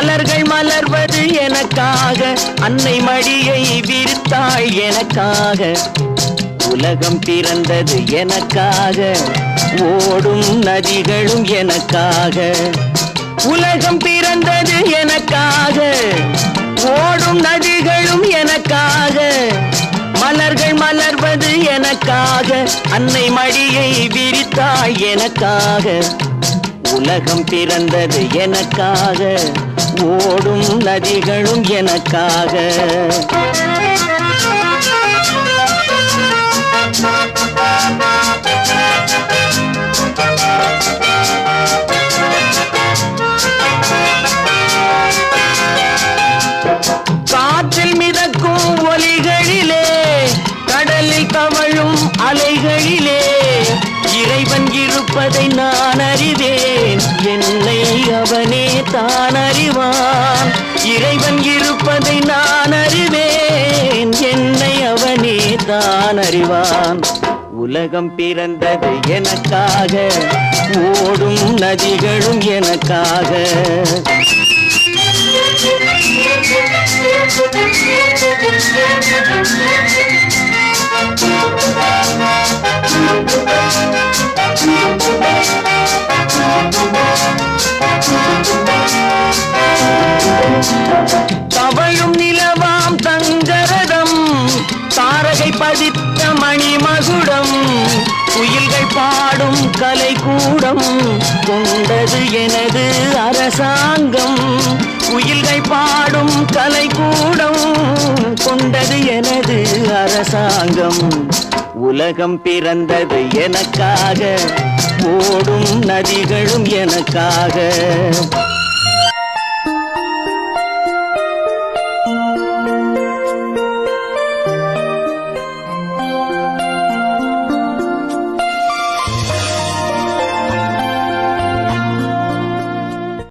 மலர்கள் மலர்வது எனக்காக, அன்னை மடியை விரித்தாள் எனக்காக. உலகம் பிறந்தது எனக்காக, ஓடும் நதிகளும் எனக்காக. உலகம் பிறந்தது எனக்காக, ஓடும் நதிகளும் எனக்காக. மலர்கள் மலர்வது எனக்காக, அன்னை மடியை விரித்தாள் எனக்காக. உலகம் பிறந்தது எனக்காக, ஓடும் நதிகளும் எனக்காக. காற்றில் மிதக்கும் ஒலிகளிலே, கடலில் தவழும் அலைகளிலே, இறைவன் இருப்பதை நான் அறிவேன், என்னை அவனே தான் அறிவான். இறைவன் இருப்பதை நான் அறிவேன், என்னை அவனே தான் அறிவான். உலகம் பிறந்தது எனக்காக, ஓடும் நதிகளும் எனக்காக. தவழும் நிலவாம் தங்கரதம், தாரகை பதித்த மணிமகுடம், குயில்கள் பாடும் கலைக்கூடம், கொண்டது எனது அரசாங்கம். குயில்கள் பாடும் கலைக்கூடம், கொண்டது எனது அரசாங்கம். உலகம் பிறந்தது எனக்காக, ஓடும் நதிகளும் எனக்காக.